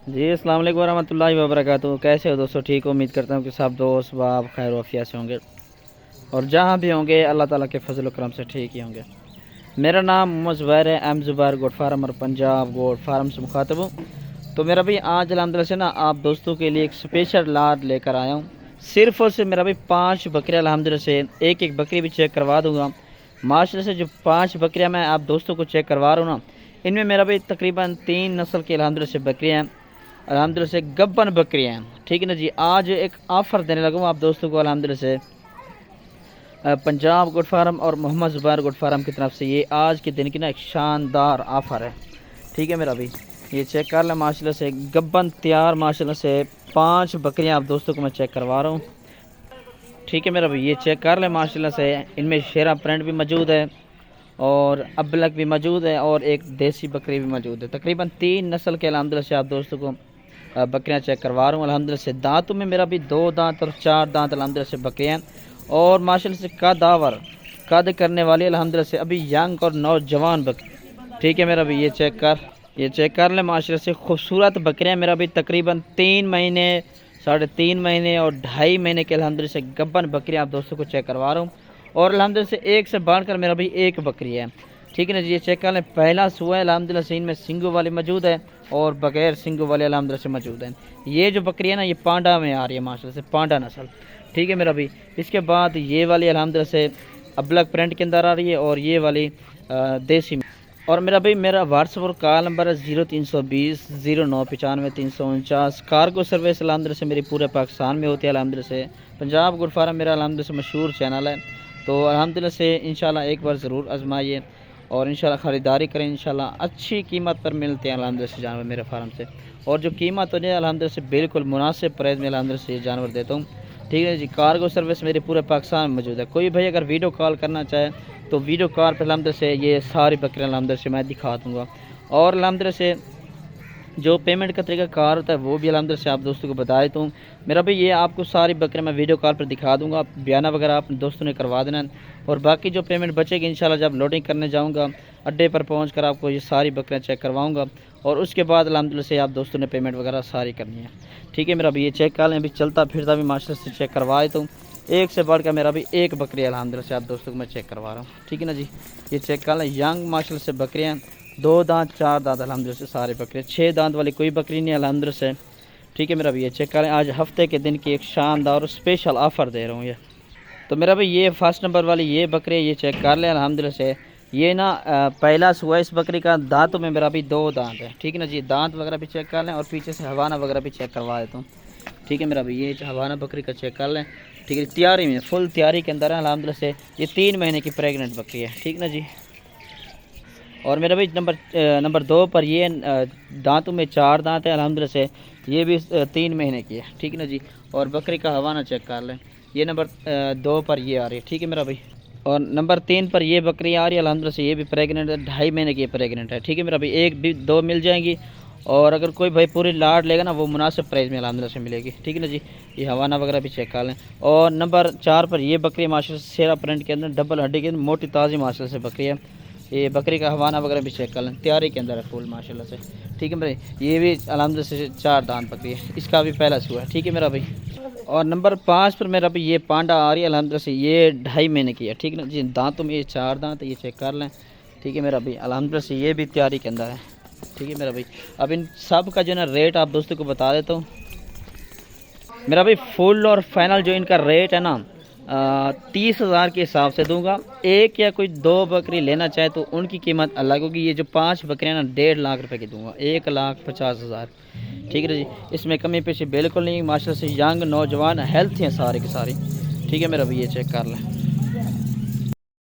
جی السلام علیکم ورحمۃ اللہ وبرکاتہ۔ کیسے ہو دوستو؟ ٹھیک ہو؟ امید کرتا ہوں کہ سب دوست باپ خیر و عافیت سے ہوں گے، اور جہاں بھی ہوں گے اللہ تعالیٰ کے فضل و کرم سے ٹھیک ہی ہوں گے۔ میرا نام محمد زبیر ہے، ایم زبیر گوٹ فارم اور پنجاب گوٹ فارم سے مخاطب ہوں۔ تو میرا بھائی آج الحمدللہ سے نا آپ دوستوں کے لیے ایک اسپیشل لاٹ لے کر آیا ہوں۔ صرف اور صرف میرا بھائی 5 بکریاں الحمدللہ سے، ایک ایک بکری بھی چیک کروا دوں گا ماشاءاللہ سے۔ جو 5 بکریاں میں آپ دوستوں کو چیک کروا رہا ہوں نا، ان میں میرا بھائی تقریباً 3 نسل کے الحمدللہ سے بکریاں ہیں، الحمدللہ سے گبن بکریاں ہیں، ٹھیک ہے نا جی۔ آج ایک آفر دینے لگا ہوں آپ دوستوں کو الحمدللہ سے پنجاب گوٹ فارم اور محمد زبیر گوٹ فارم کی طرف سے۔ یہ آج کے دن کی نا ایک شاندار آفر ہے، ٹھیک ہے میرا بھائی۔ یہ چیک کر لیں ماشاءاللہ سے گبن تیار ماشاءاللہ سے 5 بکریاں آپ دوستوں کو میں چیک کروا رہا ہوں، ٹھیک ہے میرا بھائی۔ یہ چیک کر لیں ماشاءاللہ سے، ان میں شیرہ پرنٹ بھی موجود ہے اور ابلک بھی موجود ہے اور ایک دیسی بکری بھی موجود ہے۔ تقریباً 3 نسل کے الحمدللہ سے آپ دوستوں کو بکریاں چیک کروا رہا ہوں الحمدللہ سے۔ دانتوں میں میرا بھی 2 دانت اور 4 دانت الحمدللہ سے بکریاں ہیں، اور ماشاءاللہ سے قد کرنے والی الحمدللہ سے ابھی ینگ اور نوجوان بکری، ٹھیک ہے میرا بھی۔ یہ چیک کر لیں ماشاءاللہ سے خوبصورت بکریاں میرا بھی تقریباً 3 مہینے، 3.5 مہینے اور 2.5 مہینے کے الحمدللہ سے گبن بکریاں آپ دوستوں کو چیک کروا رہا ہوں، اور الحمدللہ سے ایک سے بڑھ کر میرا بھی ایک بکری ہے، ٹھیک ہے نا جی۔ یہ چیک کر لیں پہلا سوا ہے الحمدللہ سے، ان میں سنگو والی موجود ہے اور بغیر سنگو والے الحمدللہ سے موجود ہیں۔ یہ جو بکری ہے نا، یہ پانڈا میں آ رہی ہے ماشاءاللہ سے، پانڈا نسل، ٹھیک ہے میرا بھی۔ اس کے بعد یہ والی الحمدللہ سے ابلک پرنٹ کے اندر آ رہی ہے، اور یہ والی دیسی میں۔ اور میرا بھائی میرا واٹس ایپ اور کال نمبر ہے 0320 0995 349۔ کارگو سروس الحمدللہ سے میری پورے پاکستان میں ہوتی ہے الحمدللہ سے۔ پنجاب گوٹ فارم میرا الحمدللہ سے مشہور چینل ہے، تو الحمدللہ سے انشاءاللہ ایک بار ضرور آزمائیے اور انشاءاللہ خریداری کریں، انشاءاللہ اچھی قیمت پر ملتے ہیں الحمدللہ سے جانور میرے فارم سے، اور جو قیمت ہوتی ہے الحمدللہ سے بالکل مناسب پرائز میں الحمدللہ سے یہ جانور دیتا ہوں، ٹھیک ہے جی۔ کارگو سروس میرے پورے پاکستان میں موجود ہے۔ کوئی بھائی اگر ویڈیو کال کرنا چاہے تو ویڈیو کال پہ الحمدللہ سے یہ ساری بکریاں الحمدللہ سے میں دکھا دوں گا، اور الحمدللہ سے جو پیمنٹ کا طریقہ کار ہوتا ہے وہ بھی الحمدللہ سے آپ دوستوں کو بتا دیتا ہوں میرا بھائی۔ یہ آپ کو ساری بکریاں میں ویڈیو کال پر دکھا دوں گا، بیانہ وغیرہ آپ دوستوں نے کروا دینا، اور باقی جو پیمنٹ بچے گی انشاءاللہ جب لوڈنگ کرنے جاؤں گا اڈے پر پہنچ کر آپ کو یہ ساری بکریاں چیک کرواؤں گا، اور اس کے بعد الحمدللہ سے آپ دوستوں نے پیمنٹ وغیرہ ساری کرنی ہے، ٹھیک ہے میرا بھائی۔ یہ چیک کر لیں، ابھی چلتا پھرتا بھی ماشاءاللہ سے چیک کروا دیتا ہوں، ایک سے بڑھ کر میرا بھی ایک بکری الحمدللہ سے آپ دوستوں کو میں چیک کروا رہا ہوں، ٹھیک ہے نا جی۔ یہ چیک کر لیں ینگ ماشاءاللہ سے بکریاں، 2 دانت 4 دانت الحمدللہ سے سارے بکرے، 6 دانت والی کوئی بکری نہیں الحمدللہ سے، ٹھیک ہے میرا بھی۔ یہ چیک کریں، آج ہفتے کے دن کی ایک شاندار اور اسپیشل آفر دے رہا ہوں یہ، تو میرا بھائی یہ فرسٹ نمبر والی یہ بکری یہ چیک کر لیں الحمدللہ سے۔ یہ نا پہلا سوا اس بکری کا، دانتوں میں میرا بھی 2 دانت ہے، ٹھیک ہے نا جی۔ دانت وغیرہ بھی چیک کر لیں، اور پیچھے سے ہوانہ وغیرہ بھی چیک کروا دیتا ہوں، ٹھیک ہے میرا بھائی۔ یہ ہوانہ بکری کا چیک کر لیں، ٹھیک ہے، تیاری میں فل تیاری کے اندر ہے الحمدللہ سے۔ یہ 3 مہینے کی پریگننٹ بکری ہے، ٹھیک نا جی۔ اور میرا بھائی نمبر 2 پر یہ دانتوں میں 4 دانت ہے الحمدللہ سے، یہ بھی 3 مہینے کی ہے، ٹھیک ہے نا جی۔ اور بکری کا ہوانہ چیک کر لیں، یہ نمبر 2 پر یہ آ رہی ہے، ٹھیک ہے میرا بھائی۔ اور نمبر 3 پر یہ بکری آ رہی ہے الحمدللہ سے، یہ بھی پریگننٹ ہے، 2.5 مہینے کی پریگننٹ ہے، ٹھیک ہے میرا بھائی۔ ایک بھی 2 مل جائیں گی، اور اگر کوئی بھائی پوری لاٹ لے گا نا وہ مناسب پرائز میں الحمدللہ سے ملے گی، ٹھیک ہے نا جی۔ یہ ہوانہ وغیرہ بھی چیک کر لیں۔ اور نمبر 4 پر یہ بکری ماشاءاللہ سے شیرہ پرنٹ کے اندر ڈبل ہڈی کے اندر موٹی تازی ماشاءاللہ سے بکری ہے۔ یہ بکری کا ہوانہ وغیرہ بھی چیک کر لیں، تیاری کے اندر ہے فل ماشاءاللہ سے، ٹھیک ہے میرے۔ یہ بھی الحمدللہ سے 4 دانت بکری ہے، اس کا بھی پہلا سوا ہے، ٹھیک ہے میرا بھائی۔ اور نمبر 5 پر میرا بھی یہ پانڈا آ رہی ہے الحمدللہ سے، یہ 2.5 مہینے کی ہے، ٹھیک ہے نا جی۔ دانتوں میں یہ 4 دانت ہے، یہ چیک کر لیں، ٹھیک ہے میرا بھائی۔ الحمدللہ سے یہ بھی تیاری کے اندر ہے، ٹھیک ہے میرا بھائی۔ اب ان سب کا جو ہے نا ریٹ آپ دوستوں کو بتا دیتا ہوں میرا بھائی۔ فل اور فائنل جو ان کا ریٹ ہے نا 30,000 کے حساب سے دوں گا۔ ایک یا کوئی 2 بکری لینا چاہے تو ان کی قیمت الگ ہوگی۔ یہ جو 5 بکریاں نا 1.5 لاکھ روپے کی دوں گا، 1,50,000، ٹھیک ہے جی۔ اس میں کمی پیشی بالکل نہیں، ماشاءاللہ سے ینگ نوجوان ہیلتھی ہیں سارے کے سارے، ٹھیک ہے میرا بھائی۔ یہ چیک کر لیں۔